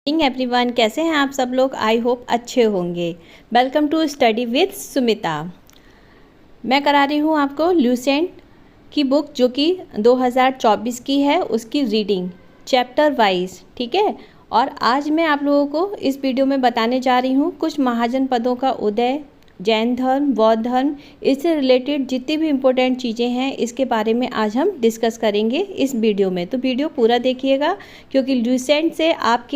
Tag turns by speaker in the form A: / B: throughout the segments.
A: Everyone, कैसे हैं आप सब लोग। आई होप अच्छे होंगे। Welcome to study with Sumita. मैं करा रही हूँ आपको ल्यूसेंट की बुक जो कि 2024 की है, उसकी रीडिंग चैप्टर वाइज। ठीक है। और आज मैं आप लोगों को इस वीडियो में बताने जा रही हूँ कुछ महाजनपदों का उदय, जैन धर्म, बौद्ध धर्म, इससे रिलेटेड जितनी भी इम्पोर्टेंट चीज़ें हैं इसके बारे में आज हम डिस्कस करेंगे इस वीडियो में। तो वीडियो पूरा देखिएगा, क्योंकि ल्यूसेंट से आप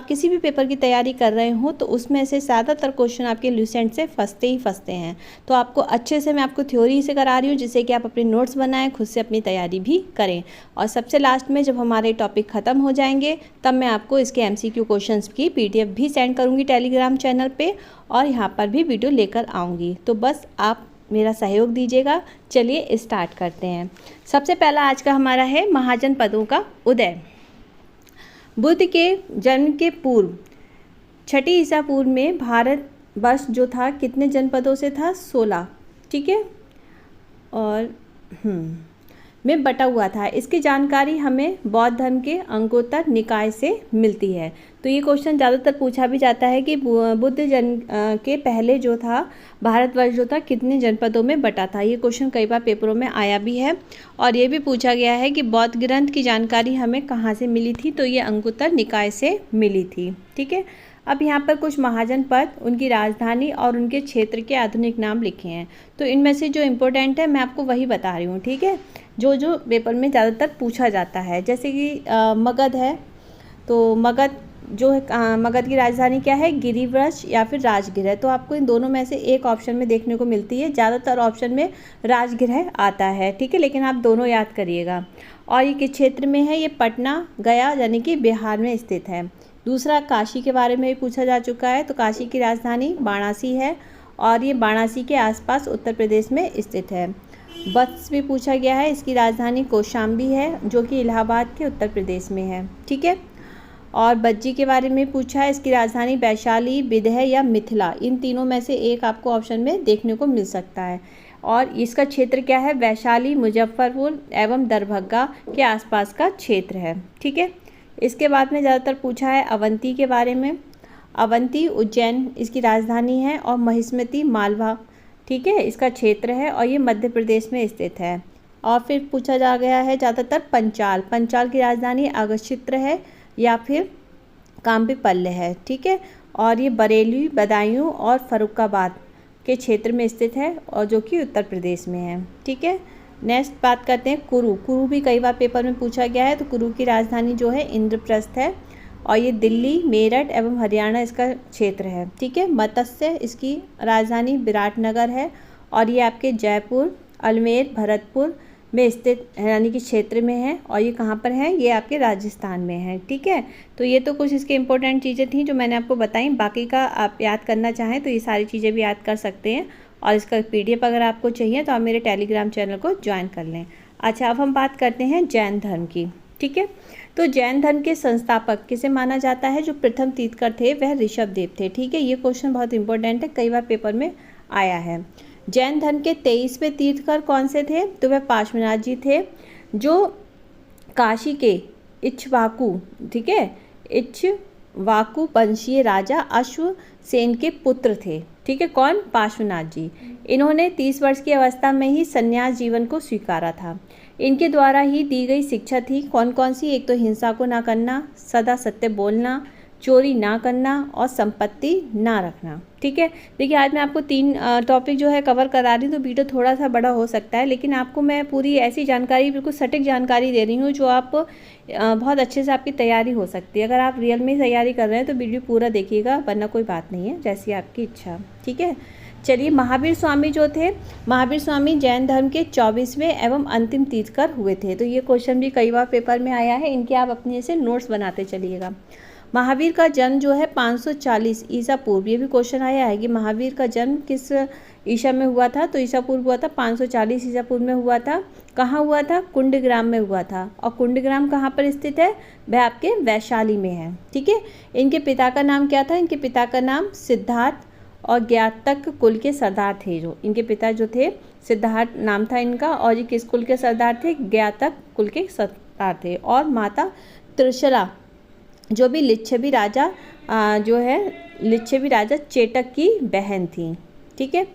A: किसी भी पेपर की तैयारी कर रहे हो तो उसमें से ज़्यादातर क्वेश्चन आपके ल्यूसेंट से फंसते हैं। तो आपको अच्छे से मैं आपको थ्योरी से करा रही हूँ, जिससे कि आप अपने नोट्स बनाएं, खुद से अपनी तैयारी भी करें। और सबसे लास्ट में जब हमारे टॉपिक ख़त्म हो जाएंगे तब मैं आपको इसके MCQ क्वेश्चंस की PDF भी सेंड करूँगी टेलीग्राम चैनल पे, और यहाँ पर भी वीडियो लेकर आऊँगी। तो बस आप मेरा सहयोग दीजिएगा। चलिए स्टार्ट करते हैं। सबसे पहला आज का हमारा है महाजनपदों का उदय। बुद्ध के जन्म के पूर्व 6ठी ईसा पूर्व में भारत वर्ष जो था कितने जनपदों से था? 16। ठीक है। और में बटा हुआ था। इसकी जानकारी हमें बौद्ध धर्म के अंगोत्तर निकाय से मिलती है। तो ये क्वेश्चन ज़्यादातर पूछा भी जाता है कि बुद्ध जन्म के पहले जो था भारतवर्ष जो था कितने जनपदों में बटा था। ये क्वेश्चन कई बार पेपरों में आया भी है। और ये भी पूछा गया है कि बौद्ध ग्रंथ की जानकारी हमें कहाँ से मिली थी, तो ये अंगोत्तर निकाय से मिली थी। ठीक है। अब यहाँ पर कुछ महाजनपद, उनकी राजधानी और उनके क्षेत्र के आधुनिक नाम लिखे हैं। तो इनमें से जो इम्पोर्टेंट है मैं आपको वही बता रही हूँ। ठीक है। जो पेपर में ज़्यादातर पूछा जाता है, जैसे कि मगध है। तो मगध जो है, मगध की राजधानी क्या है? गिरिव्रज या फिर राजगृह। तो आपको इन दोनों में से एक ऑप्शन में देखने को मिलती है। ज़्यादातर ऑप्शन में राजगृह आता है। ठीक है। लेकिन आप दोनों याद करिएगा। और ये किस क्षेत्र में है? ये पटना, गया यानी कि बिहार में स्थित है। दूसरा, काशी के बारे में भी पूछा जा चुका है। तो काशी की राजधानी वाराणसी है और ये वाराणसी के आसपास उत्तर प्रदेश में स्थित है। बत्स भी पूछा गया है। इसकी राजधानी कौशाम्बी है जो कि इलाहाबाद के उत्तर प्रदेश में है। ठीक है। और बज्जी के बारे में पूछा है। इसकी राजधानी वैशाली, विदह या मिथिला, इन तीनों में से एक आपको ऑप्शन में देखने को मिल सकता है। और इसका क्षेत्र क्या है? वैशाली, मुजफ्फरपुर एवं दरभंगा के आसपास का क्षेत्र है। ठीक है। इसके बाद में ज़्यादातर पूछा है अवंती के बारे में। अवंती उज्जैन इसकी राजधानी है, और महिष्मती मालवा, ठीक है, इसका क्षेत्र है और ये मध्य प्रदेश में स्थित है। और फिर पूछा जा गया है ज़्यादातर पंचाल। पंचाल की राजधानी अगस्त्य है या फिर काम्पीपल्य है। ठीक है। और ये बरेली, बदायूं और फर्रुखाबाद के क्षेत्र में स्थित है और जो कि उत्तर प्रदेश में है। ठीक है। नेक्स्ट बात करते हैं कुरु। कुरु भी कई बार पेपर में पूछा गया है। तो कुरु की राजधानी जो है इंद्रप्रस्थ है और ये दिल्ली, मेरठ एवं हरियाणा इसका क्षेत्र है। ठीक है। मत्स्य इसकी राजधानी विराटनगर है और ये आपके जयपुर, अजमेर, भरतपुर में स्थित यानी कि क्षेत्र में है। और ये कहाँ पर है? ये आपके राजस्थान में है। ठीक है। तो ये तो कुछ इसके इम्पोर्टेंट चीज़ें थी जो मैंने आपको बताई। बाकी का आप याद करना चाहें तो ये सारी चीज़ें भी याद कर सकते हैं। और इसका PDF अगर आपको चाहिए तो आप मेरे टेलीग्राम चैनल को ज्वाइन कर लें। अच्छा, अब हम बात करते हैं जैन धर्म की। ठीक है। तो जैन धर्म के संस्थापक किसे माना जाता है? जो प्रथम तीर्थकर थे वह ऋषभदेव थे। ठीक है। ये क्वेश्चन बहुत इंपॉर्टेंट है, कई बार पेपर में आया है। जैन धर्म के 23वें तीर्थकर कौन से थे? तो वह पार्श्वनाथ जी थे, जो काशी के इक्ष्वाकु, ठीक है, इक्ष्वाकु वंशीय राजा अश्वसेन के पुत्र थे। ठीक है। कौन? पार्श्वनाथ जी। इन्होंने 30 वर्ष की अवस्था में ही संन्यास जीवन को स्वीकारा था। इनके द्वारा ही दी गई शिक्षा थी कौन कौन सी? एक तो हिंसा को ना करना, सदा सत्य बोलना, चोरी ना करना और संपत्ति ना रखना। ठीक है। देखिए, आज मैं आपको 3 टॉपिक जो है कवर करा रही हूँ, तो वीडियो थोड़ा सा बड़ा हो सकता है, लेकिन आपको मैं पूरी ऐसी जानकारी, बिल्कुल सटीक जानकारी दे रही हूँ जो आप बहुत अच्छे से आपकी तैयारी हो सकती है। अगर आप रियल में तैयारी कर रहे हैं तो वीडियो पूरा देखिएगा, वरना कोई बात नहीं है, जैसी आपकी इच्छा। ठीक है। चलिए, महावीर स्वामी जो थे, महावीर स्वामी जैन धर्म के 24वें एवं अंतिम तीर्थकर हुए थे। तो ये क्वेश्चन भी कई बार पेपर में आया है, इनके आप अपने से नोट्स बनाते चलिएगा। महावीर का जन्म जो है 540 ईसा पूर्व, ये भी क्वेश्चन आया है कि महावीर का जन्म किस ईसा में हुआ था? तो ईसा पूर्व हुआ था 540 ईसा पूर्व में हुआ था। कहाँ हुआ था? कुंडग्राम में हुआ था। और कुंडग्राम कहाँ पर स्थित है? वह आपके वैशाली में है। ठीक है। इनके पिता का नाम क्या था? इनके पिता का नाम सिद्धार्थ और ज्ञातक कुल के सरदार थे। जो इनके पिता जो थे, सिद्धार्थ नाम था इनका, और ये किस कुल के सरदार थे? ज्ञातक कुल के सरदार थे। और माता त्रिशला जो भी लिच्छवी राजा जो है लिच्छवी राजा चेटक की बहन थी। ठीक है।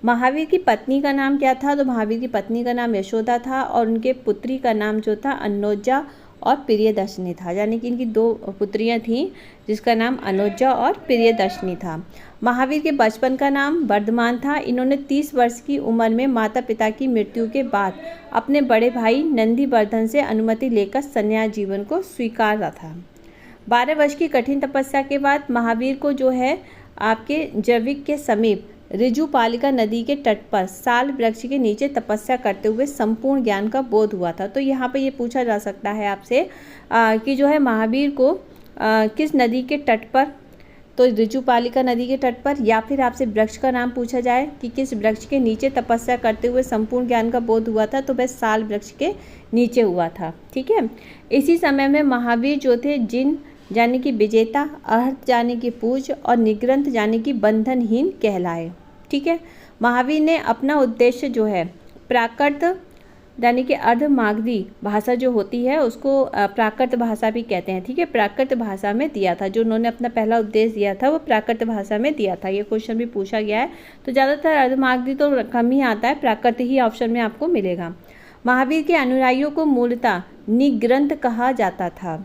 A: महावीर की पत्नी का नाम क्या था? तो महावीर की पत्नी का नाम यशोदा था और उनके पुत्री का नाम जो था अनोजा और प्रियदर्शनी था। यानी कि इनकी 2 पुत्रियां थीं जिसका नाम अनोजा और प्रियदर्शनी था। महावीर के बचपन का नाम वर्धमान था। इन्होंने 30 वर्ष की उम्र में माता पिता की मृत्यु के बाद अपने बड़े भाई नंदीवर्धन से अनुमति लेकर संन्यास जीवन को स्वीकारा था। 12 वर्ष की कठिन तपस्या के बाद महावीर को जो है आपके जैविक के समीप ऋजुपालिका नदी के तट पर साल वृक्ष के नीचे तपस्या करते हुए संपूर्ण ज्ञान का बोध हुआ था। तो यहाँ पे ये पूछा जा सकता है आपसे कि जो है महावीर को किस नदी के तट पर, तो ऋजुपालिका नदी के तट पर, या फिर आपसे वृक्ष का नाम पूछा जाए कि किस वृक्ष के नीचे तपस्या करते हुए संपूर्ण ज्ञान का बोध हुआ था, तो वह साल वृक्ष के नीचे हुआ था। ठीक है। इसी समय में महावीर जो थे जिन यानी कि विजेता, अर्हत यानी कि पूज्य और निग्रंथ यानी कि बंधनहीन कहलाए। ठीक है। महावीर ने अपना उद्देश्य जो है प्राकृत यानी कि अर्धमागधी भाषा जो होती है उसको प्राकृत भाषा भी कहते हैं। ठीक है। प्राकृत भाषा में दिया था। जो उन्होंने अपना पहला उद्देश्य दिया था वो प्राकृत भाषा में दिया था। ये क्वेश्चन भी पूछा गया है। तो ज़्यादातर अर्धमागधी तो कम ही आता है, प्राकृत ही ऑप्शन में आपको मिलेगा। महावीर के अनुयायियों को मूलतः निग्रंथ कहा जाता था।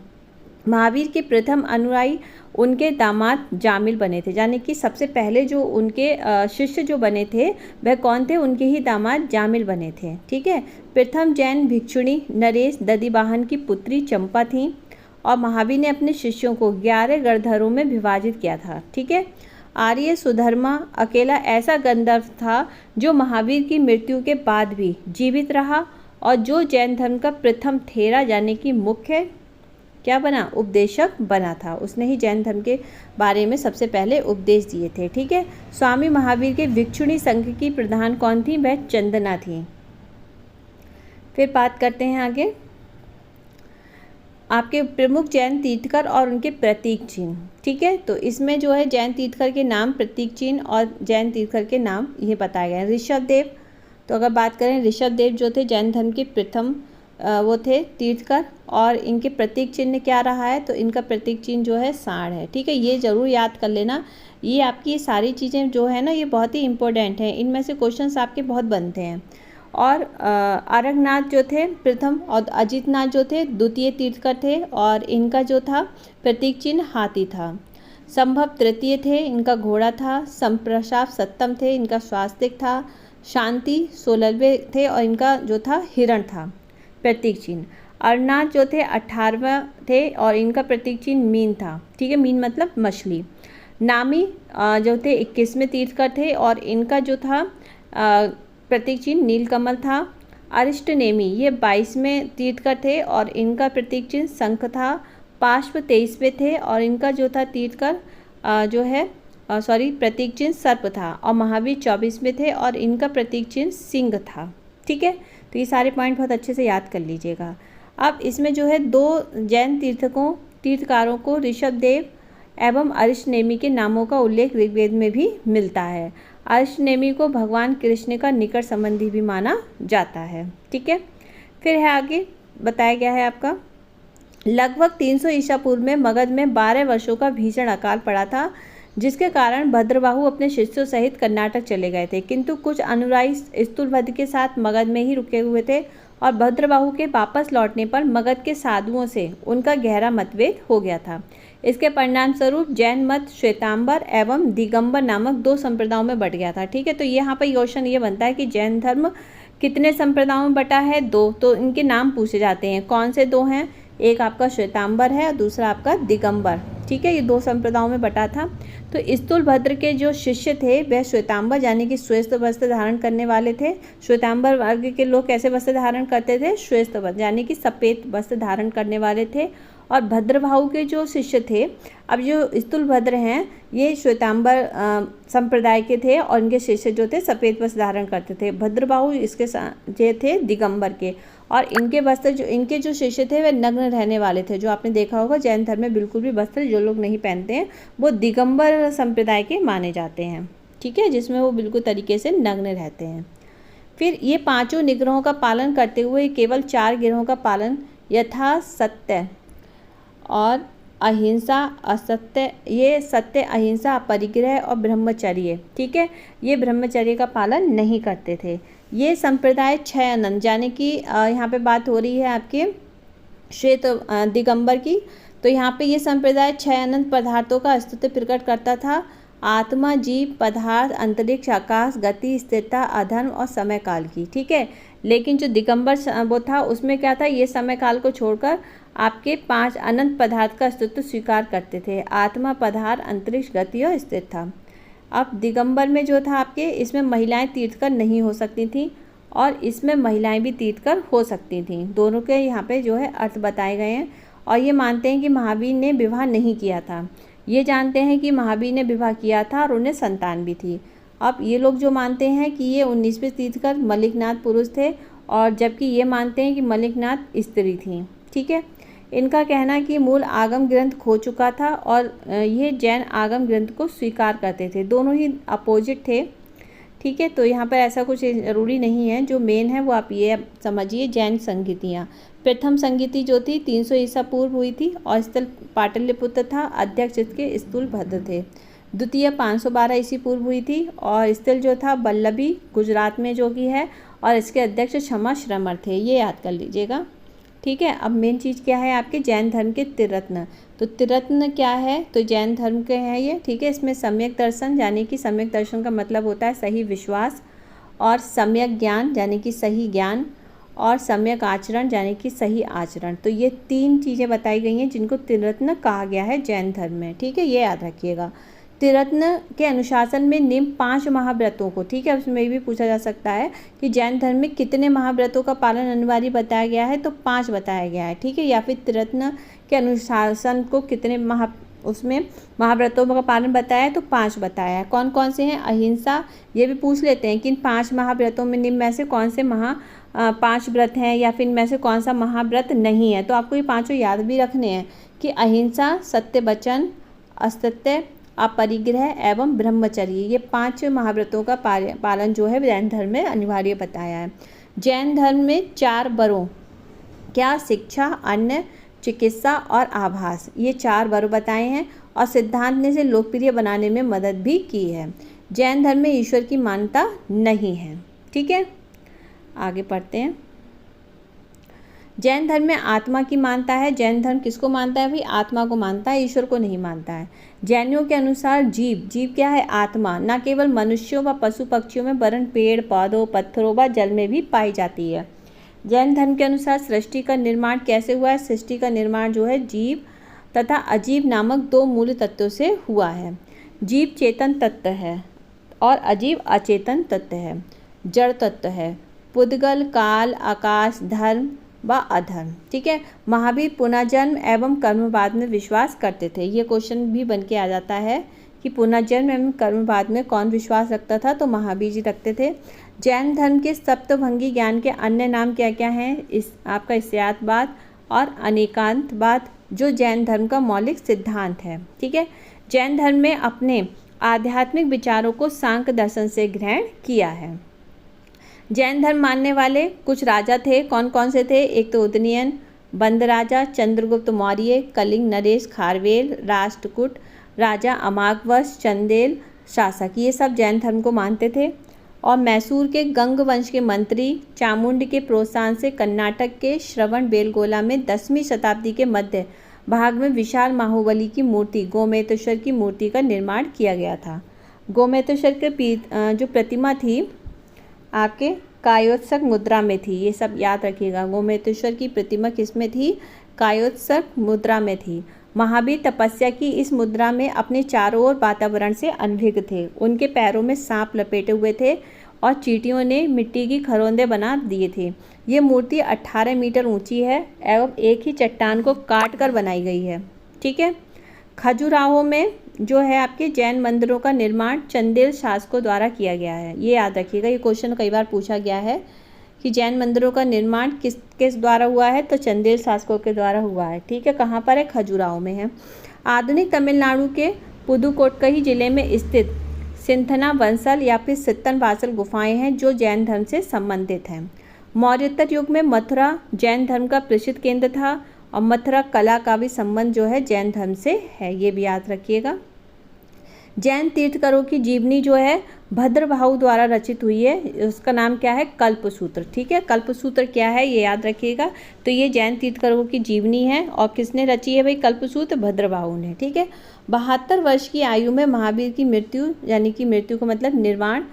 A: महावीर के प्रथम अनुयायी उनके दामाद जामिल बने थे। यानी कि सबसे पहले जो उनके शिष्य जो बने थे वह कौन थे? उनके ही दामाद जामिल बने थे। ठीक है। प्रथम जैन भिक्षुणी नरेश दधिवाहन की पुत्री चंपा थी और महावीर ने अपने शिष्यों को 11 गणधरों में विभाजित किया था। ठीक है। आर्य सुधर्मा अकेला ऐसा गंधर्व था जो महावीर की मृत्यु के बाद भी जीवित रहा और जो जैन धर्म का प्रथम थेरा यानी कि मुख्य क्या बना? उपदेशक बना था। उसने ही जैन धर्म के बारे में सबसे पहले उपदेश दिए थे। ठीक है। स्वामी महावीर के भिक्षुणी संघ की प्रधान कौन थी? वह चंदना थी। फिर बात करते हैं आगे आपके प्रमुख जैन तीर्थकर और उनके प्रतीक चिन्ह। ठीक है। तो इसमें जो है जैन तीर्थकर के नाम, प्रतीक चिन्ह और जैन तीर्थकर के नाम ये बताए गए हैं। ऋषभदेव, तो अगर बात करें ऋषभदेव जो थे जैन धर्म के प्रथम वो थे तीर्थकर और इनके प्रतीक चिन्ह क्या रहा है? तो इनका प्रतीक चिन्ह जो है सांड है। ठीक है। ये ज़रूर याद कर लेना। ये आपकी ये सारी चीज़ें जो है ना ये बहुत ही इंपॉर्टेंट हैं। इनमें से क्वेश्चंस आपके बहुत बनते हैं। और अरगनाथ जो थे प्रथम और अजितनाथ जो थे द्वितीय तीर्थकर थे और इनका जो था प्रतीक चिन्ह हाथी था। संभव तृतीय थे, इनका घोड़ा था। संप्रसाद सप्तम थे, इनका स्वास्तिक था। शांति 16वें थे और इनका जो था हिरण था प्रतीक चिन्ह। अरनाथ जो थे 18वां थे और इनका प्रतीक चिन्ह मीन था। ठीक है। मीन मतलब मछली। नामी जो थे 21वें तीर्थकर थे और इनका जो था प्रतीक चिन्ह नीलकमल था। अरिष्टनेमी ये 22वें तीर्थकर थे और इनका प्रतीक चिन्ह शंख था। पार्श्व 23वें थे और इनका जो था तीर्थकर जो है प्रतीक चिन्ह सर्प था। और महावीर 24वें थे और इनका प्रतीक चिन्ह सिंह था। ठीक है। तो ये सारे पॉइंट बहुत अच्छे से याद कर लीजिएगा। अब इसमें जो है 2 जैन तीर्थकारों को ऋषभदेव एवं अरिष्टनेमी के नामों का उल्लेख ऋग्वेद में भी मिलता है। अरिष्टनेमी को भगवान कृष्ण का निकट संबंधी भी माना जाता है। ठीक है। फिर है आगे बताया गया है आपका लगभग 300 ईसा पूर्व में मगध में 12 वर्षों का भीषण अकाल पड़ा था, जिसके कारण भद्रबाहु अपने शिष्यों सहित कर्नाटक चले गए थे। किंतु कुछ अनुयायी स्थूलभद्र के साथ मगध में ही रुके हुए थे और भद्रबाहु के वापस लौटने पर मगध के साधुओं से उनका गहरा मतभेद हो गया था। इसके परिणाम स्वरूप जैन मत श्वेतांबर एवं दिगंबर नामक 2 संप्रदायों में बट गया था। ठीक है। तो यहाँ पर क्वेश्चन ये बनता है कि जैन धर्म कितने संप्रदायों में बटा है? 2। तो इनके नाम पूछे जाते हैं। कौन से 2 हैं? एक आपका श्वेतांबर है और दूसरा आपका दिगंबर। ठीक है। ये 2 संप्रदायों में बटा था। तो स्थूलभद्र के जो शिष्य थे वह श्वेतांबर यानी कि श्वेत वस्त्र धारण करने वाले थे। श्वेतांबर वर्ग के लोग कैसे वस्त्र धारण करते थे? श्वेत वस्त्र यानी कि सफ़ेद वस्त्र धारण करने वाले थे। और भद्रबाहु के जो शिष्य थे, अब जो स्थूलभद्र हैं ये श्वेतांबर संप्रदाय के थे और इनके शिष्य जो थे सफ़ेद वस्त्र धारण करते थे। भद्रबाहु इसके जो थे दिगंबर के और इनके वस्त्र जो इनके जो शिष्य थे वे नग्न रहने वाले थे। जो आपने देखा होगा जैन धर्म में बिल्कुल भी वस्त्र जो लोग नहीं पहनते हैं वो दिगंबर संप्रदाय के माने जाते हैं। ठीक है। जिसमें वो बिल्कुल तरीके से नग्न रहते हैं। फिर ये 5 निग्रहों का पालन करते हुए केवल 4 गिरोहों का पालन यथा सत्य और अहिंसा, असत्य, ये सत्य, अहिंसा, अपरिग्रह और ब्रह्मचर्य, ठीक है, ये ब्रह्मचर्य का पालन नहीं करते थे। ये संप्रदाय 6 अनंत, यानी कि यहाँ पे बात हो रही है आपके श्वेत दिगंबर की। तो यहाँ पे ये संप्रदाय 6 अनंत पदार्थों का अस्तित्व प्रकट करता था: आत्मा, जीव, पदार्थ, अंतरिक्ष, आकाश, गति, स्थिरता, अधर्म और समय काल की, ठीक है। लेकिन जो दिगंबर वो था उसमें क्या था, ये समय काल को छोड़कर आपके 5 अनंत पदार्थ का अस्तित्व स्वीकार करते थे: आत्मा, पदार्थ, अंतरिक्ष, गति और स्थिरता। अब दिगंबर में जो था आपके, इसमें महिलाएं तीर्थकर नहीं हो सकती थीं और इसमें महिलाएं भी तीर्थकर हो सकती थीं। दोनों के यहाँ पे जो है अर्थ बताए गए हैं। और ये मानते हैं कि महावीर ने विवाह नहीं किया था। ये जानते हैं कि महावीर ने विवाह किया था और उन्हें संतान भी थी। अब ये लोग जो मानते हैं कि ये 19वें तीर्थकर मलिकनाथ पुरुष थे, और जबकि ये मानते हैं कि मलिकनाथ स्त्री थी, ठीक है। इनका कहना है कि मूल आगम ग्रंथ खो चुका था और ये जैन आगम ग्रंथ को स्वीकार करते थे। दोनों ही अपोजिट थे, ठीक है। तो यहाँ पर ऐसा कुछ ज़रूरी नहीं है, जो मेन है वो आप ये समझिए। जैन संगीतियाँ, प्रथम संगीति जो थी 300 ईसा पूर्व हुई थी और स्थल पाटलिपुत्र था, अध्यक्ष इसके स्थूलभद्र थे। द्वितीय 512 ईसी पूर्व हुई थी और स्थल जो था बल्लभी गुजरात में जो कि है, और इसके अध्यक्ष क्षमा श्रमण थे। ये याद कर लीजिएगा, ठीक है। अब मेन चीज़ क्या है आपके जैन धर्म के त्रिरत्न। तो त्रिरत्न क्या है, तो जैन धर्म के हैं ये, ठीक है। इसमें सम्यक दर्शन, यानी कि सम्यक दर्शन का मतलब होता है सही विश्वास, और सम्यक ज्ञान यानी कि सही ज्ञान, और सम्यक आचरण यानी कि सही आचरण। तो ये 3 चीज़ें बताई गई हैं जिनको त्रिरत्न कहा गया है जैन धर्म में, ठीक है। ये याद रखिएगा। त्रिरत्न के अनुशासन में निम्न 5 महाव्रतों को, ठीक है, उसमें भी पूछा जा सकता है कि जैन धर्म में कितने महाव्रतों का पालन अनिवार्य बताया गया है, तो 5 बताया गया है, ठीक है। या फिर त्रिरत्न के अनुशासन को कितने उसमें महाव्रतों का पालन बताया है, तो 5 बताया है। कौन कौन से हैं? अहिंसा, ये भी पूछ लेते हैं कि इन 5 महाव्रतों में निम्न में से कौन से 5 व्रत हैं, या फिर इनमें से कौन सा महाव्रत नहीं है। तो आपको ये 5 याद भी रखने हैं कि अहिंसा, सत्य वचन, असत्य, अपरिग्रह एवं ब्रह्मचर्य, ये 5 महाव्रतों का पालन जो है जैन धर्म में अनिवार्य बताया है। जैन धर्म में 4 वरों, क्या? शिक्षा, अन्न, चिकित्सा और आभास, ये 4 वर बताए हैं और सिद्धांत ने इसे लोकप्रिय बनाने में मदद भी की है। जैन धर्म में ईश्वर की मान्यता नहीं है, ठीक है। आगे पढ़ते हैं। जैन धर्म में आत्मा की मानता है। जैन धर्म किसको मानता है भाई? आत्मा को मानता है, ईश्वर को नहीं मानता है। जैनियों के अनुसार जीव क्या है? आत्मा न केवल मनुष्यों व पशु पक्षियों में वरन पेड़ पौधों, पत्थरों व जल में भी पाई जाती है। जैन धर्म के अनुसार सृष्टि का निर्माण कैसे हुआ है? सृष्टि का निर्माण जो है जीव तथा अजीव नामक 2 मूल तत्वों से हुआ है। जीव चेतन तत्व है और अजीव अचेतन तत्व है, जड़ तत्व है। पुद्गल, काल, आकाश, धर्म व अधर्म, ठीक है। महावीर पुनर्जन्म एवं कर्मवाद में विश्वास करते थे। ये क्वेश्चन भी बन के आ जाता है कि पुनर्जन्म एवं कर्मवाद में कौन विश्वास रखता था? तो महावीर जी रखते थे। जैन धर्म के सप्तभंगी ज्ञान के अन्य नाम क्या क्या हैं? इस आपका इस्यातवाद और अनेकांतवाद, जो जैन धर्म का मौलिक सिद्धांत है, ठीक है। जैन धर्म में अपने आध्यात्मिक विचारों को सांख्य दर्शन से ग्रहण किया है। जैन धर्म मानने वाले कुछ राजा थे। कौन कौन से थे? एक तो उदयन, बंद राजा, चंद्रगुप्त मौर्य, कलिंग नरेश खारवेल, राष्ट्रकूट राजा, अमागवश, चंदेल शासक, ये सब जैन धर्म को मानते थे। और मैसूर के गंग वंश के मंत्री चामुंड के प्रोत्साहन से कर्नाटक के श्रवण बेलगोला में 10वीं शताब्दी के मध्य भाग में विशाल बाहुबली की मूर्ति गोमेतेश्वर की मूर्ति का निर्माण किया गया था। गोमेतेश्वर के जो प्रतिमा थी आपके कायोत्सक मुद्रा में थी। ये सब याद रखिएगा। गोमेतेश्वर की प्रतिमा किस में थी? कायोत्सक मुद्रा में थी। महावीर तपस्या की इस मुद्रा में अपने चारों ओर वातावरण से अनभिज्ञ थे। उनके पैरों में सांप लपेटे हुए थे और चींटियों ने मिट्टी की खरोंदे बना दिए थे। ये मूर्ति 18 मीटर ऊंची है एवं एक ही चट्टान को काट कर बनाई गई है, ठीक है। खजुराहो में जो है आपके जैन मंदिरों का निर्माण चंदेल शासकों द्वारा किया गया है। ये याद रखिएगा, ये क्वेश्चन कई बार पूछा गया है कि जैन मंदिरों का निर्माण किस द्वारा हुआ है? तो चंदेल शासकों के द्वारा हुआ है, ठीक है। कहाँ पर है? खजुराहो में है। आधुनिक तमिलनाडु के पुदुकोट्टई जिले में स्थित सिंथना वंसल या फिर सित्तन वासल गुफाएं हैं जो जैन धर्म से संबंधित हैं। मौर्योत्तर युग में मथुरा जैन धर्म का प्रसिद्ध केंद्र था और मथुरा कला का भी संबंध जो है जैन धर्म से है, ये भी याद रखिएगा। जैन तीर्थकरों की जीवनी जो है भद्रभाहु द्वारा रचित हुई है, उसका नाम क्या है, कल्पसूत्र। ठीक है, कल्पसूत्र क्या है ये याद रखिएगा। तो ये जैन तीर्थकरों की जीवनी है और किसने रची है भाई, कल्पसूत्र, भद्रभाहु ने। ठीक है, 72 वर्ष की आयु में महावीर की मृत्यु, यानी कि मृत्यु का मतलब निर्वाण,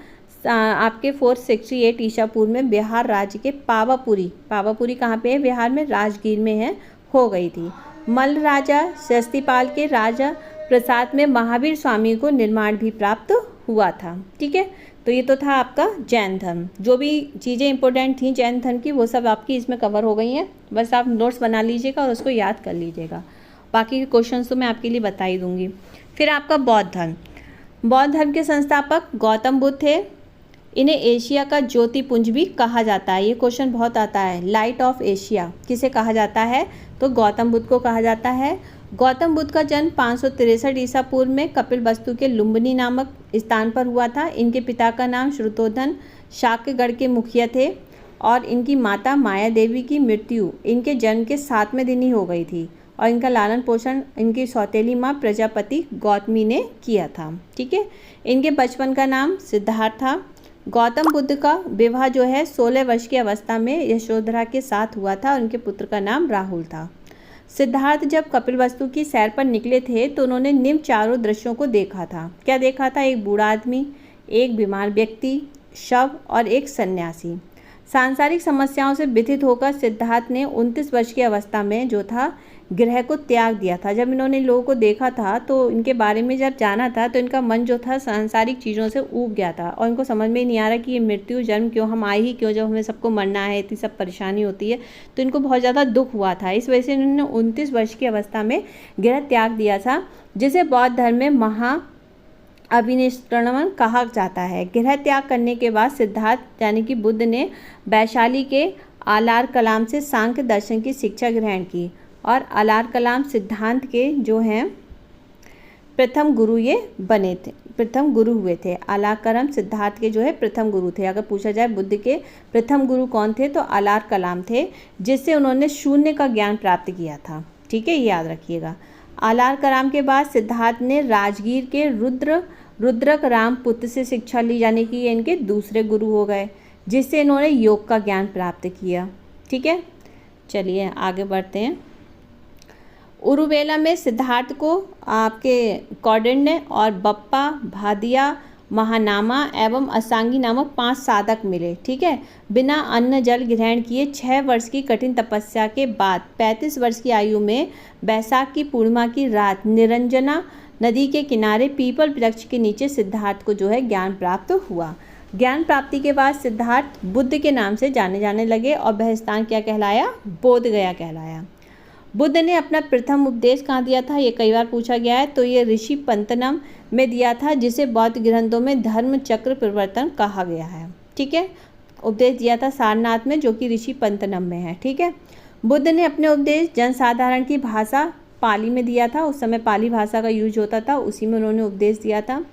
A: आपके 468 ईसा पूर्व में बिहार राज्य के पावापुरी कहाँ पे है, बिहार में, राजगीर में है, हो गई थी। मल्ल राजा शस्तिपाल के राजा प्रसाद में महावीर स्वामी को निर्माण भी प्राप्त हुआ था। ठीक है, तो ये तो था आपका जैन धर्म। जो भी चीज़ें इंपॉर्टेंट थी जैन धर्म की वो सब आपकी इसमें कवर हो गई हैं, बस आप नोट्स बना लीजिएगा और उसको याद कर लीजिएगा। बाकी के क्वेश्चंस तो मैं आपके लिए बता ही दूंगी। फिर आपका बौद्ध धर्म। बौद्ध धर्म के संस्थापक गौतम बुद्ध थे। इन्हें एशिया का ज्योतिपुंज भी कहा जाता है। ये क्वेश्चन बहुत आता है, लाइट ऑफ एशिया किसे कहा जाता है, तो गौतम बुद्ध को कहा जाता है। गौतम बुद्ध का जन्म 563 ईसा पूर्व में कपिलवस्तु के लुम्बिनी नामक स्थान पर हुआ था। इनके पिता का नाम श्रुतोधन शाक्यगढ़ के मुखिया थे और इनकी माता माया देवी की मृत्यु इनके जन्म के 7वें दिन ही हो गई थी और इनका लालन पोषण इनकी सौतेली माँ प्रजापति गौतमी ने किया था। ठीक है, इनके बचपन का नाम सिद्धार्थ था। गौतम बुद्ध का विवाह जो है 16 वर्ष की अवस्था में यशोधरा के साथ हुआ था और उनके पुत्र का नाम राहुल था। सिद्धार्थ जब कपिलवस्तु की सैर पर निकले थे तो उन्होंने निम्न चारों दृश्यों को देखा था। क्या देखा था, एक बूढ़ा आदमी, एक बीमार व्यक्ति, शव और एक सन्यासी। सांसारिक समस्याओं से व्यथित होकर सिद्धार्थ ने 29 वर्ष की अवस्था में जो था गृह को त्याग दिया था। जब इन्होंने लोगों को देखा था तो इनके बारे में जब जाना था तो इनका मन जो था सांसारिक चीज़ों से ऊब गया था और इनको समझ में नहीं आ रहा कि ये मृत्यु जन्म क्यों, हम आए ही क्यों जब हमें सबको मरना है, इतनी सब परेशानी होती है। तो इनको बहुत ज़्यादा दुख हुआ था। इस वजह से इन्होंने 29 वर्ष की अवस्था में गृह त्याग दिया था, जिसे बौद्ध धर्म में महा अभिनिष्क्रमण कहा जाता है। गृह त्याग करने के बाद सिद्धार्थ यानी कि बुद्ध ने वैशाली के आलार कलाम से सांख्य दर्शन की शिक्षा ग्रहण की और आलार कलाम सिद्धांत के जो हैं प्रथम गुरु ये बने थे, प्रथम गुरु हुए थे। आलार कलाम सिद्धार्थ के जो है प्रथम गुरु थे। अगर पूछा जाए बुद्ध के प्रथम गुरु कौन थे तो आलार कलाम थे, जिससे उन्होंने शून्य का ज्ञान प्राप्त किया था। ठीक है, ये याद रखिएगा। आलार कलाम के बाद सिद्धार्थ ने राजगीर के रुद्रक राम पुत्र से शिक्षा ली, यानी कि ये इनके दूसरे गुरु हो गए, जिससे इन्होंने योग का ज्ञान प्राप्त किया। ठीक है, चलिए आगे बढ़ते हैं। उरुवेला में सिद्धार्थ को आपके कौंडिन्य और बप्पा, भादिया, महानामा एवं असांगी नामक 5 साधक मिले। ठीक है, बिना अन्न जल ग्रहण किए 6 वर्ष की कठिन तपस्या के बाद 35 वर्ष की आयु में बैसाख की पूर्णिमा की रात निरंजना नदी के किनारे पीपल वृक्ष के नीचे सिद्धार्थ को जो है ज्ञान प्राप्त हुआ। ज्ञान प्राप्ति के बाद सिद्धार्थ बुद्ध के नाम से जाने जाने लगे और वह स्थान क्या कहलाया, बोध गया कहलाया। बुद्ध ने अपना प्रथम उपदेश कहाँ दिया था, ये कई बार पूछा गया है। तो ये ऋषि पंतनम में दिया था, जिसे बौद्ध ग्रंथों में धर्म चक्र परिवर्तन कहा गया है। ठीक है, उपदेश दिया था सारनाथ में, जो कि ऋषि पंतनम में है। ठीक है, बुद्ध ने अपने उपदेश जनसाधारण की भाषा पाली में दिया था। उस समय पाली भाषा का यूज होता था, उसी में उन्होंने उपदेश दिया था।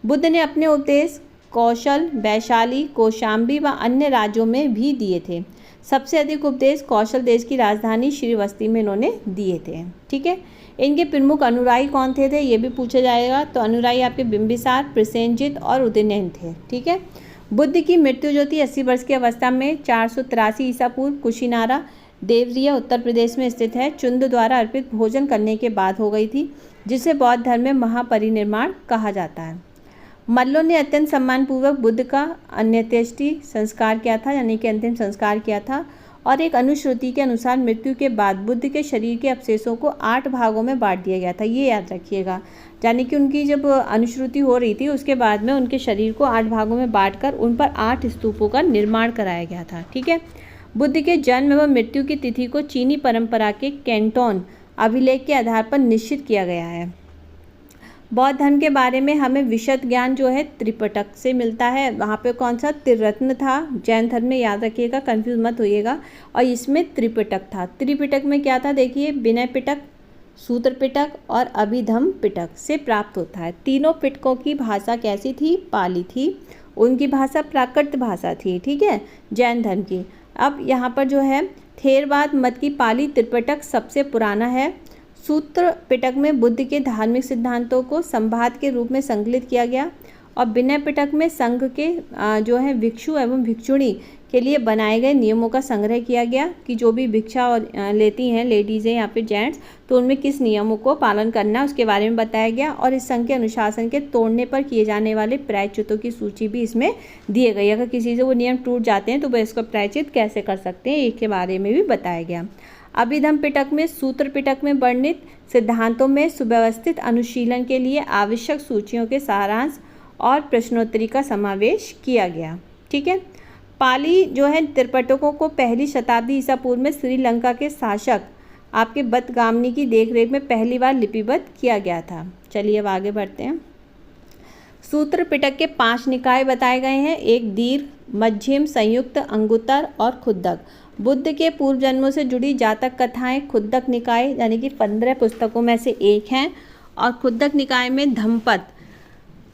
A: बुद्ध ने अपने उपदेश कौशल, वैशाली, कौशाम्बी व अन्य राज्यों में भी दिए थे। सबसे अधिक उपदेश कौशल देश की राजधानी श्रीवस्ती में इन्होंने दिए थे। ठीक है, इनके प्रमुख अनुयायी कौन थे ये भी पूछा जाएगा। तो अनुयायी आपके बिंबिसार, प्रसेनजित और उदयन थे। ठीक है, बुद्ध की मृत्यु जो थी 80 वर्ष की अवस्था में 483 ईसा पूर्व कुशीनारा देवरिया उत्तर प्रदेश में स्थित है चुंद द्वारा अर्पित भोजन करने के बाद हो गई थी, जिसे बौद्ध धर्म में महापरिनिर्वाण कहा जाता है। मल्लों ने अत्यंत सम्मानपूर्वक बुद्ध का अन्त्येष्टि संस्कार किया था, यानी कि अंतिम संस्कार किया था। और एक अनुश्रुति के अनुसार मृत्यु के बाद बुद्ध के शरीर के अवशेषों को 8 भागों में बांट दिया गया था। ये याद रखिएगा, यानी कि उनकी जब अनुश्रुति हो रही थी उसके बाद में उनके शरीर को 8 भागों में बांटकर उन पर 8 स्तूपों का निर्माण कराया गया था। ठीक है, बुद्ध के जन्म एवं मृत्यु की तिथि को चीनी परंपरा के कैंटोन अभिलेख के आधार पर निश्चित किया गया है। बौद्ध धर्म के बारे में हमें विशद ज्ञान जो है त्रिपिटक से मिलता है। वहाँ पे कौन सा त्रिरत्न था जैन धर्म में, याद रखिएगा, कंफ्यूज मत होइएगा। और इसमें त्रिपिटक था। त्रिपिटक में क्या था देखिए, विनय पिटक, सूत्र पिटक और अभिधम्म पिटक से प्राप्त होता है। तीनों पिटकों की भाषा कैसी थी, पाली थी। उनकी भाषा प्राकृत भाषा थी। ठीक है, जैन धर्म की। अब यहाँ पर जो है थेरवाद मत की पाली त्रिपिटक सबसे पुराना है। सूत्र पिटक में बुद्ध के धार्मिक सिद्धांतों को संवाद के रूप में संकलित किया गया और विनय पिटक में संघ के जो है भिक्षु एवं भिक्षुणी के लिए बनाए गए नियमों का संग्रह किया गया कि जो भी भिक्षा और लेती हैं लेडीज़ें या फिर जेंट्स, तो उनमें किस नियमों को पालन करना है उसके बारे में बताया गया। और इस संघ के अनुशासन के तोड़ने पर किए जाने वाले प्रायश्चितों की सूची भी इसमें दी गई। अगर किसी से वो नियम टूट जाते हैं तो वह इसका प्रायश्चित कैसे कर सकते हैं इसके बारे में भी बताया गया। अभिधम पिटक में सूत्र पिटक में वर्णित सिद्धांतों में सुव्यवस्थित अनुशीलन के लिए आवश्यक सूचियों के सारांश और प्रश्नोत्तरी का समावेश किया गया। ठीक है। पाली जो है त्रिपिटकों को पहली शताब्दी ईसा पूर्व में श्रीलंका के शासक आपके बतगामनी की देखरेख में पहली बार लिपिबद्ध किया गया था। चलिए अब आगे बढ़ते हैं। सूत्र पिटक के 5 निकाय बताए गए हैं। एक दीर्घ, मध्यम, संयुक्त, अंगुत्तर और खुद्दक। बुद्ध के पूर्व जन्मों से जुड़ी जातक कथाएं खुद्दक निकाय यानी कि 15 पुस्तकों में से एक हैं और खुद्दक निकाय में धम्मपद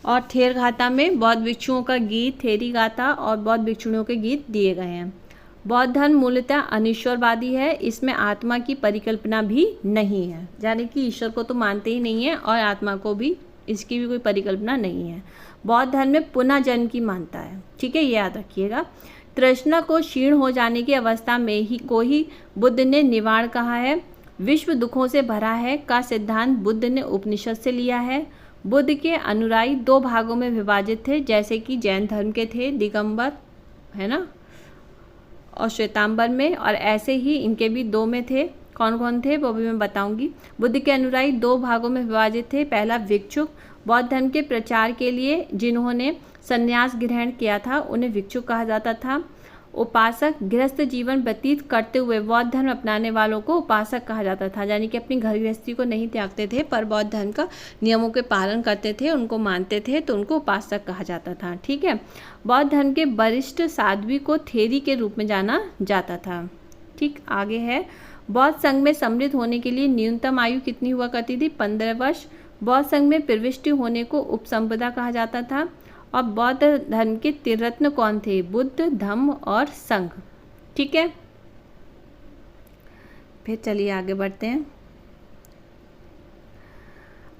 A: और थेरगाथा में बौद्ध भिक्षुओं का गीत, थेरीगाथा और बौद्ध भिक्षुणियों के गीत दिए गए हैं। बौद्ध धर्म मूलतः अनिश्वरवादी है, इसमें आत्मा की परिकल्पना भी नहीं है, यानी कि ईश्वर को तो मानते ही नहीं है और आत्मा को भी इसकी भी कोई परिकल्पना नहीं है। बौद्ध धर्म में पुनः जन्म की मानता है। ठीक है, ये याद रखिएगा। तृष्णा को क्षीण हो जाने की अवस्था में ही को ही बुद्ध ने निवारण कहा है। विश्व दुखों से भरा है का सिद्धांत बुद्ध ने उपनिषद से लिया है। बुद्ध के अनुयायी 2 भागों में विभाजित थे, जैसे कि जैन धर्म के थे दिगंबर, है ना, और श्वेतांबर में, और ऐसे ही इनके भी 2 में थे। कौन कौन थे वो भी मैं बताऊंगी। बुद्ध के अनुयायी 2 भागों में विभाजित थे। पहला भिक्षुक, बौद्ध धर्म के प्रचार के लिए जिन्होंने संन्यास ग्रहण किया था उन्हें भिक्षुक कहा जाता था। उपासक, गृहस्थ जीवन व्यतीत करते हुए बौद्ध धर्म अपनाने वालों को उपासक कहा जाता था, यानी कि अपनी घर गृहस्थी को नहीं त्यागते थे पर बौद्ध धर्म का नियमों के पालन करते थे, उनको मानते थे, तो उनको उपासक कहा जाता था। ठीक है। बौद्ध धर्म के वरिष्ठ साध्वी को थेरी के रूप में जाना जाता था। ठीक, आगे है। बौद्ध संघ में सम्मिलित होने के लिए न्यूनतम आयु कितनी हुआ करती थी? 15 वर्ष। बौद्ध संघ में प्रविष्टि होने को उपसंपदा कहा जाता था। और बौद्ध धर्म के त्रिरत्न कौन थे? बुद्ध, धम्म और संघ। ठीक है, फिर चलिए आगे बढ़ते हैं।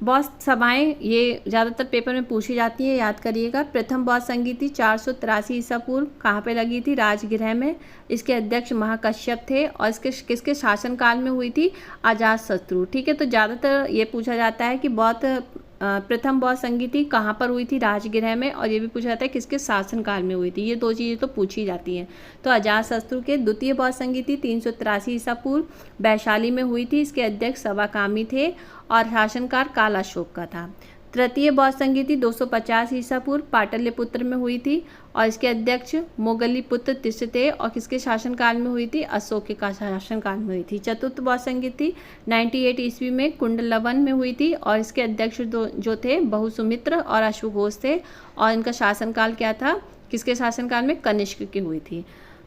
A: बौद्ध सभाएं ये ज़्यादातर पेपर में पूछी जाती है, याद करिएगा। प्रथम बौद्ध संगीति 483 ईसा पूर्व कहाँ पे लगी थी? राजगृह में। इसके अध्यक्ष महाकश्यप थे और इसके किसके शासनकाल में हुई थी? अजातशत्रु। ठीक है, तो ज़्यादातर ये पूछा जाता है कि प्रथम बौद्ध संगीति कहाँ पर हुई थी? राजगृह में। और ये भी पूछा जाता है किसके शासनकाल में हुई थी। ये 2 चीज़ें तो पूछी जाती हैं। तो अजातशत्रु के। द्वितीय बौद्ध संगीति 383 ईसा पूर्व वैशाली में हुई थी। इसके अध्यक्ष सवाकामी थे और शासनकाल काल अशोक का था। तृतीय बौद्ध संगीति 250 ईसा पूर्व पाटलिपुत्र में हुई थी और इसके अध्यक्ष मोगलीपुत्र तिस्र थे और किसके शासनकाल में हुई थी? अशोक के शासनकाल में हुई थी। चतुर्थ बौद्ध संगीति 98 ईस्वी में कुंडलवन में हुई थी और इसके अध्यक्ष जो थे बहुसुमित्र और अश्वघोष थे और इनका शासनकाल क्या था? किसके शासनकाल में? कनिष्क की हुई थी।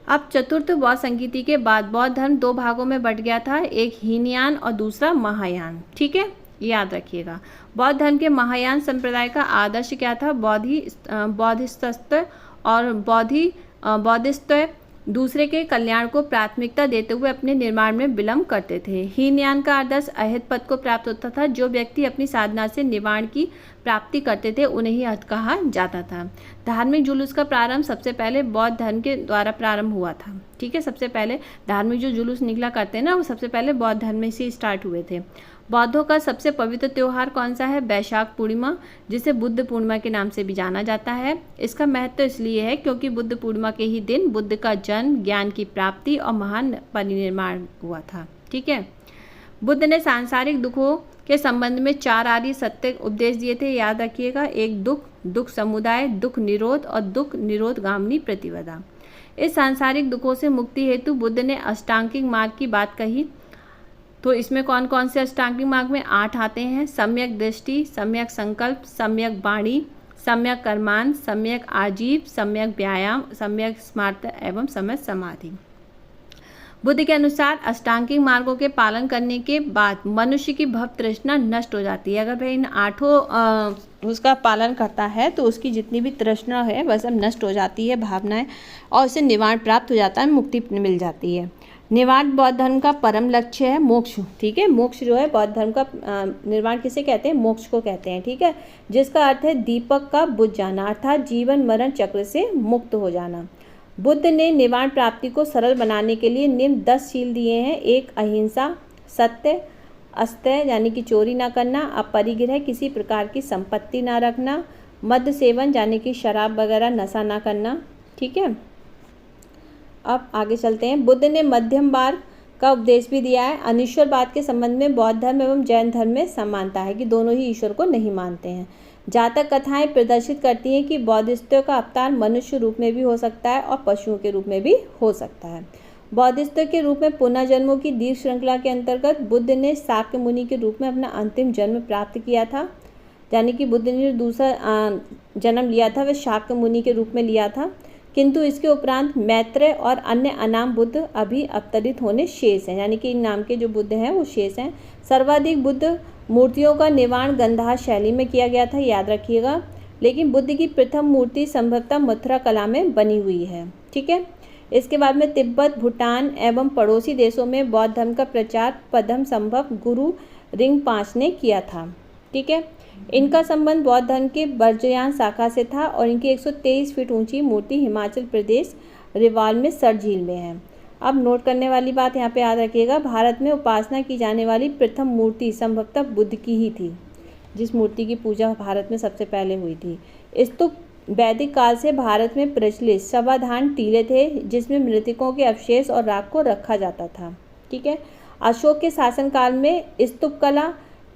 A: अब चतुर्थ बौद्ध संगीति के बाद बौद्ध धर्म 2 भागों में बंट गया था, एक हीनयान और दूसरा महायान। ठीक है, याद रखिएगा। बौद्ध धर्म के महायान संप्रदाय का आदर्श क्या था? बौद्धिस्तत्व और बौद्धिस्त्व दूसरे के कल्याण को प्राथमिकता देते हुए अपने निर्माण में विलंब करते थे। हीनयान का आदर्श अहित पद को प्राप्त होता था। जो व्यक्ति अपनी साधना से निवारण की प्राप्ति करते थे उन्हें ही अहित कहा जाता था। धार्मिक जुलूस का प्रारंभ सबसे पहले बौद्ध धर्म के द्वारा प्रारंभ हुआ था। ठीक है, सबसे पहले धार्मिक जो जुलूस निकला करते हैं ना, वो सबसे पहले बौद्ध धर्म में से स्टार्ट हुए थे। बौद्धों का सबसे पवित्र त्यौहार कौन सा है? वैशाख पूर्णिमा, जिसे बुद्ध पूर्णिमा के नाम से भी जाना जाता है। इसका महत्व इसलिए है क्योंकि बुद्ध पूर्णिमा के ही दिन बुद्ध का जन्म, ज्ञान की प्राप्ति और महान परिनिर्वाण हुआ था। ठीक है। बुद्ध ने सांसारिक दुखों के संबंध में 4 आर्य सत्य उपदेश दिए थे, याद रखिएगा। एक दुख, दुख समुदाय, दुख निरोध और दुख निरोध गामिनी प्रतिपदा। इस सांसारिक दुखों से मुक्ति हेतु बुद्ध ने अष्टांगिक मार्ग की बात कही। तो इसमें कौन कौन से अष्टांगिक मार्ग में 8 आते हैं? सम्यक दृष्टि, सम्यक संकल्प, सम्यक वाणी, सम्यक कर्मांत, सम्यक आजीव, सम्यक व्यायाम, सम्यक स्मार्त एवं सम्यक समाधि। बुद्ध के अनुसार अष्टांगिक मार्गों के पालन करने के बाद मनुष्य की भव तृष्णा नष्ट हो जाती है। अगर वह इन 8 उसका पालन करता है तो उसकी जितनी भी तृष्णा है वह सब नष्ट हो जाती है, भावनाएं, और उसे निवारण प्राप्त हो जाता है, मुक्ति मिल जाती है। निर्वाण बौद्ध धर्म का परम लक्ष्य है मोक्ष, ठीक है। मोक्ष जो है बौद्ध धर्म का निर्वाण किसे कहते हैं, मोक्ष को कहते हैं, ठीक है। जिसका अर्थ है दीपक का बुझ जाना, अर्थात जीवन मरण चक्र से मुक्त हो जाना। बुद्ध ने निर्वाण प्राप्ति को सरल बनाने के लिए निम्न 10 शील दिए हैं। एक, अहिंसा, सत्य, अस्तेय यानी कि चोरी ना करना, अपरिग्रह किसी प्रकार की संपत्ति ना रखना, मद्य सेवन यानी कि शराब वगैरह नशा ना करना, ठीक है। अब आगे चलते हैं। बुद्ध ने मध्यम मार्ग का उपदेश भी दिया है। अनिश्वरवाद के संबंध में बौद्ध धर्म एवं जैन धर्म में समानता है कि दोनों ही ईश्वर को नहीं मानते हैं। जातक कथाएं प्रदर्शित करती हैं कि बौद्धिस्तों का अवतार मनुष्य रूप में भी हो सकता है और पशुओं के रूप में भी हो सकता है। बौद्धिस्तों के रूप में पुनर्जन्मों की दीर्घ श्रृंखला के अंतर्गत बुद्ध ने शाक्य मुनि के रूप में अपना अंतिम जन्म प्राप्त किया था, यानी कि बुद्ध ने जो दूसरा जन्म लिया था वह शाक्य मुनि के रूप में लिया था। किंतु इसके उपरांत मैत्रेय और अन्य अनाम बुद्ध अभी अवतरित होने शेष हैं, यानी कि इन नाम के जो बुद्ध हैं वो शेष हैं। सर्वाधिक बुद्ध मूर्तियों का निर्माण गंधार शैली में किया गया था, याद रखिएगा। लेकिन बुद्ध की प्रथम मूर्ति संभवतः मथुरा कला में बनी हुई है, ठीक है। इसके बाद में तिब्बत, भूटान एवं पड़ोसी देशों में बौद्ध धर्म का प्रचार प्रथम संभव गुरु रिंगपांच ने किया था, ठीक है। इनका संबंध बौद्ध धर्म के वज्रयान शाखा से था और इनकी 123 फीट ऊंची मूर्ति हिमाचल प्रदेश रिवाल में सर झील में है। अब नोट करने वाली बात यहाँ पे याद रखिएगा, भारत में उपासना की जाने वाली प्रथम मूर्ति संभवतः बुद्ध की ही थी, जिस मूर्ति की पूजा भारत में सबसे पहले हुई थी। स्तूप वैदिक काल से भारत में प्रचलित समाधान टीले थे जिसमें मृतकों के अवशेष और राख को रखा जाता था, ठीक है। अशोक के शासनकाल में स्तूप कला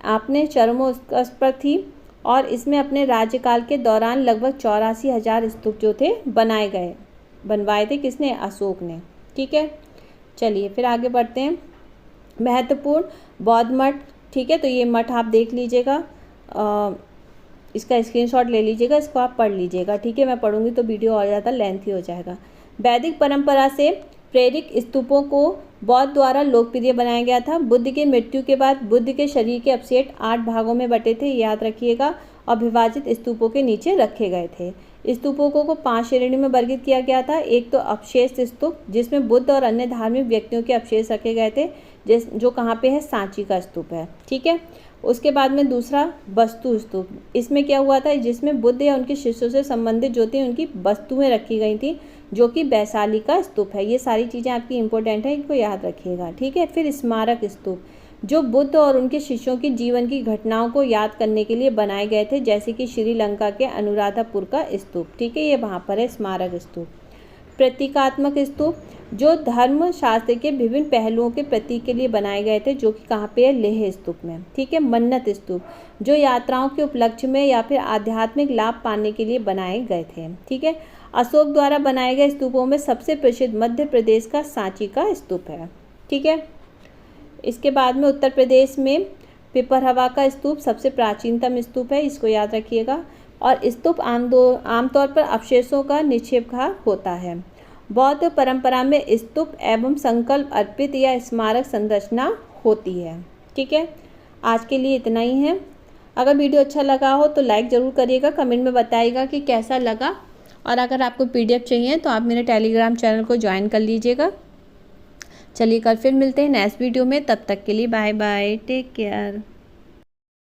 A: अपने चरमोत्कर्ष पर थी और इसमें अपने राज्यकाल के दौरान लगभग 84,000 स्तूप जो थे बनवाए थे किसने, अशोक ने, ठीक है। चलिए फिर आगे बढ़ते हैं। महत्वपूर्ण बौद्ध मठ, ठीक है। तो ये मठ आप देख लीजिएगा, इसका स्क्रीनशॉट ले लीजिएगा, इसको आप पढ़ लीजिएगा, ठीक है। मैं पढ़ूंगी तो वीडियो और ज़्यादा लेंथी हो जाएगा। वैदिक परंपरा से प्रेरित स्तूपों को बौद्ध द्वारा लोकप्रिय बनाया गया था। बुद्ध की मृत्यु के बाद बुद्ध के शरीर के अवशेष 8 भागों में बटे थे, याद रखिएगा, और विभाजित स्तूपों के नीचे रखे गए थे। स्तूपों को 5 श्रेणी में वर्गीकृत किया गया था। एक तो अवशेष स्तूप, जिसमें बुद्ध और अन्य धार्मिक व्यक्तियों के अवशेष रखे गए थे, जो कहाँ पे है, सांची का स्तूप है, ठीक है। उसके बाद में दूसरा वस्तु स्तूप, इसमें क्या हुआ था, जिसमें बुद्ध या उनके शिष्यों से संबंधित जो थी उनकी वस्तुएं रखी गई थी, जो कि वैशाली का स्तूप है। ये सारी चीज़ें आपकी इंपॉर्टेंट है, इनको याद रखिएगा, ठीक है। फिर स्मारक स्तूप, जो बुद्ध और उनके शिष्यों की जीवन की घटनाओं को याद करने के लिए बनाए गए थे, जैसे कि श्रीलंका के अनुराधापुर का स्तूप, ठीक है, ये वहाँ पर है स्मारक स्तूप। प्रतीकात्मक स्तूप, जो धर्म शास्त्र के विभिन्न पहलुओं के प्रतीक के लिए बनाए गए थे, जो कि कहाँ पे है, लेह स्तूप में, ठीक है। मन्नत स्तूप, जो यात्राओं के उपलक्ष्य में या फिर आध्यात्मिक लाभ पाने के लिए बनाए गए थे, ठीक है। अशोक द्वारा बनाए गए स्तूपों में सबसे प्रसिद्ध मध्य प्रदेश का सांची का स्तूप है, ठीक है। इसके बाद में उत्तर प्रदेश में पिपरहवा का स्तूप सबसे प्राचीनतम स्तूप है, इसको याद रखिएगा। और स्तूप आमतौर पर अवशेषों का निक्षेपघर होता है। बौद्ध परंपरा में स्तूप एवं संकल्प अर्पित या स्मारक संरचना होती है, ठीक है। आज के लिए इतना ही है। अगर वीडियो अच्छा लगा हो तो लाइक ज़रूर करिएगा, कमेंट में बताइएगा कि कैसा लगा, और अगर आपको PDF चाहिए तो आप मेरे टेलीग्राम चैनल को ज्वाइन कर लीजिएगा। चलिए कल फिर मिलते हैं नेक्स्ट वीडियो में, तब तक के लिए बाय बाय, टेक केयर।